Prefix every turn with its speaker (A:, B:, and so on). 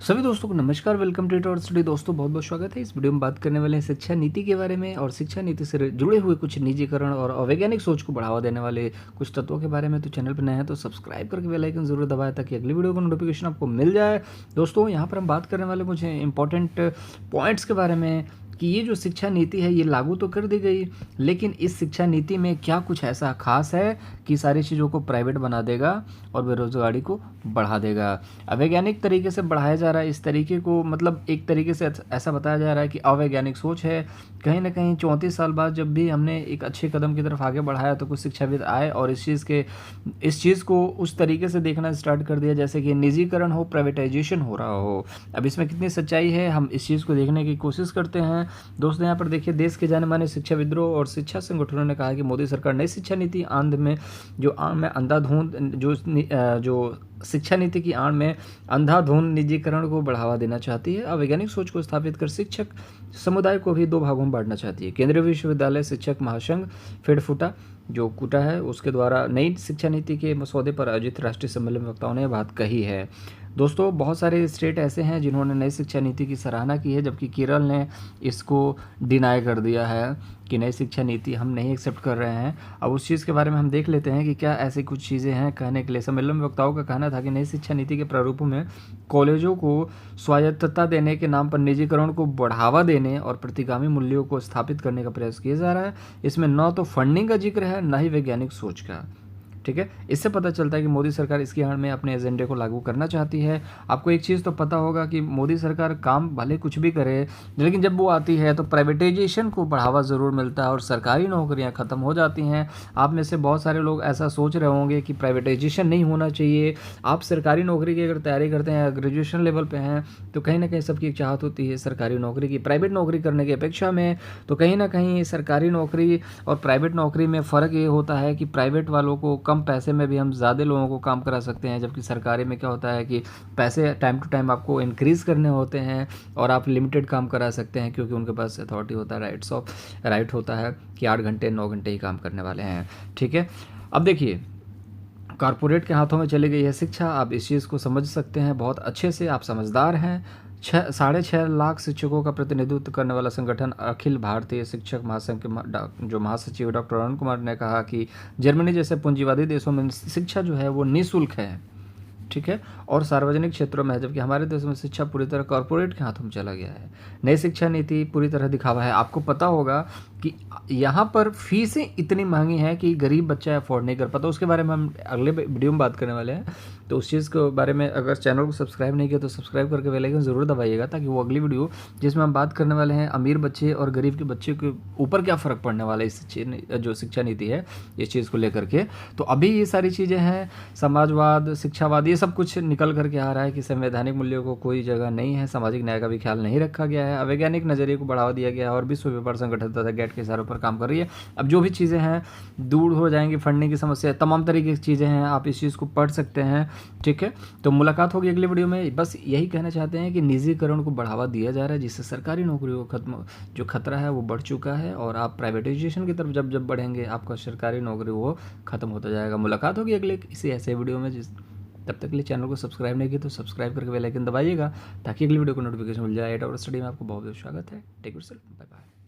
A: सभी दोस्तों को नमस्कार। Welcome to it study. दोस्तों बहुत बहुत स्वागत है। इस वीडियो में बात करने वाले हैं शिक्षा नीति के बारे में और शिक्षा नीति से जुड़े हुए कुछ निजीकरण और अवैज्ञानिक सोच को बढ़ावा देने वाले कुछ तत्वों के बारे में। तो चैनल पर नए हैं तो सब्सक्राइब करके बेल आइकन जरूर दबाएं ताकि अगली वीडियो का नोटिफिकेशन आपको मिल जाए। दोस्तों यहाँ पर हम बात करने वाले कुछ इंपॉर्टेंट पॉइंट्स के बारे में कि ये जो शिक्षा नीति है ये लागू तो कर दी गई, लेकिन इस शिक्षा नीति में क्या कुछ ऐसा खास है कि सारी चीज़ों को प्राइवेट बना देगा और बेरोजगारी को बढ़ा देगा। अवैज्ञानिक तरीके से बढ़ाया जा रहा है इस तरीके को, मतलब एक तरीके से ऐसा बताया जा रहा है कि अवैज्ञानिक सोच है। कहीं ना कहीं 34 साल बाद जब भी हमने एक अच्छे कदम की तरफ आगे बढ़ाया तो कुछ शिक्षाविद आए और इस चीज़ को उस तरीके से देखना स्टार्ट कर दिया जैसे कि निजीकरण हो, प्राइवेटाइजेशन हो रहा हो। अब इसमें कितनी सच्चाई है हम इस चीज़ को देखने की कोशिश करते हैं। दोस्तों यहाँ पर देखिए, देश के जाने माने शिक्षाविदों और शिक्षा संगठनों ने कहा कि मोदी सरकार नई शिक्षा नीति आंध में अंधाधुंध जो शिक्षा नीति की आड़ में अंधाधुंध निजीकरण को बढ़ावा देना चाहती है। अवैज्ञानिक सोच को स्थापित कर शिक्षक समुदाय को भी दो भागों में बांटना चाहती है। केंद्रीय विश्वविद्यालय शिक्षक महासंघ फेडफुटा जो कूटा है उसके द्वारा नई शिक्षा नीति के मसौदे पर आयोजित राष्ट्रीय सम्मेलन में वक्ताओं ने बात कही है। दोस्तों बहुत सारे स्टेट ऐसे हैं जिन्होंने नई शिक्षा नीति की सराहना की है, जबकि केरल ने इसको डिनाई कर दिया है कि नई शिक्षा नीति हम नहीं एक्सेप्ट कर रहे हैं। अब उस चीज़ के बारे में हम देख लेते हैं कि क्या ऐसी कुछ चीज़ें हैं कहने के लिए। सम्मेलन में वक्ताओं का कहना था कि नई शिक्षा नीति के प्रारूपों में कॉलेजों को स्वायत्तता देने के नाम पर निजीकरण को बढ़ावा देने और प्रतिगामी मूल्यों को स्थापित करने का प्रयास किया जा रहा है। इसमें न तो फंडिंग का जिक्र है न ही वैज्ञानिक सोच का। ठीक है, इससे पता चलता है कि मोदी सरकार इसकी आड़ में अपने एजेंडे को लागू करना चाहती है। आपको एक चीज़ तो पता होगा कि मोदी सरकार काम भले कुछ भी करे, लेकिन जब वो आती है तो प्राइवेटाइजेशन को बढ़ावा ज़रूर मिलता है और सरकारी नौकरियां ख़त्म हो जाती हैं। आप में से बहुत सारे लोग ऐसा सोच रहे होंगे कि प्राइवेटाइजेशन नहीं होना चाहिए। आप सरकारी नौकरी की अगर तैयारी करते हैं, ग्रेजुएशन लेवल पर हैं, तो कहीं ना कहीं सबकी एक चाहत होती है सरकारी नौकरी की, प्राइवेट नौकरी करने की अपेक्षा में। तो कहीं ना कहीं सरकारी नौकरी और प्राइवेट नौकरी में फ़र्क ये होता है कि प्राइवेट वालों को कम पैसे में भी हम ज़्यादा लोगों को काम करा सकते हैं, जबकि सरकारी में क्या होता है कि पैसे टाइम टू टाइम आपको इंक्रीज़ करने होते हैं और आप लिमिटेड काम करा सकते हैं क्योंकि उनके पास अथॉरिटी होता है, राइट होता है कि 8 घंटे 9 घंटे ही काम करने वाले हैं। ठीक है, अब देखिए कॉरपोरेट के हाथों में चली गई है शिक्षा। आप इस चीज़ को समझ सकते हैं बहुत अच्छे से, आप समझदार हैं। 6.5 लाख शिक्षकों का प्रतिनिधित्व करने वाला संगठन अखिल भारतीय शिक्षक महासंघ के जो महासचिव डॉक्टर अरुण कुमार ने कहा कि जर्मनी जैसे पूंजीवादी देशों में शिक्षा जो है वो निःशुल्क है, ठीक है, और सार्वजनिक क्षेत्रों में है, जबकि हमारे देश में शिक्षा पूरी तरह कॉरपोरेट के हाथों में चला गया है। नई शिक्षा नीति पूरी तरह दिखावा है। आपको पता होगा कि यहाँ पर फीसें इतनी महंगी हैं कि गरीब बच्चा अफोर्ड नहीं कर पाता। उसके बारे में हम अगले वीडियो में बात करने वाले हैं, तो उस चीज़ के बारे में अगर चैनल को सब्सक्राइब नहीं किया तो सब्सक्राइब करके बेल आइकन ज़रूर दबाइएगा ताकि वो अगली वीडियो जिसमें हम बात करने वाले हैं अमीर बच्चे और गरीब के बच्चे के ऊपर क्या फ़र्क पड़ने वाला है इस जो शिक्षा नीति है इस चीज़ को लेकर के। तो अभी ये सारी चीज़ें हैं, समाजवाद, शिक्षावाद, ये सब कुछ निकल करके आ रहा है कि संवैधानिक मूल्यों को कोई जगह नहीं है, सामाजिक न्याय का भी ख्याल नहीं रखा गया है, अवैज्ञानिक नज़रिए को बढ़ावा दिया गया है और विश्व व्यापार संगठन तथा गेट के इशारों पर काम कर रही है। अब जो भी चीज़ें हैं दूर हो जाएंगी, फंडिंग की समस्या, तमाम तरीके की चीज़ें हैं, आप इस चीज़ को पढ़ सकते हैं। ठीक है, तो मुलाकात होगी अगली वीडियो में। बस यही कहना चाहते हैं कि निजीकरण को बढ़ावा दिया जा रहा है जिससे सरकारी नौकरियों को जो खतरा है वो बढ़ चुका है और आप प्राइवेटाइजेशन की तरफ जब बढ़ेंगे आपका सरकारी नौकरी वो खत्म होता जाएगा। मुलाकात होगी अगले किसी ऐसे वीडियो में। तब तक के लिए चैनल को सब्सक्राइब नहीं किया तो सब्सक्राइब करके बेल आइकन दबाइएगा ताकि अगली वीडियो को नोटिफिकेशन मिल जाए। 8 आवर स्टडी में आपको बहुत बहुत स्वागत है। Take yourself, bye bye.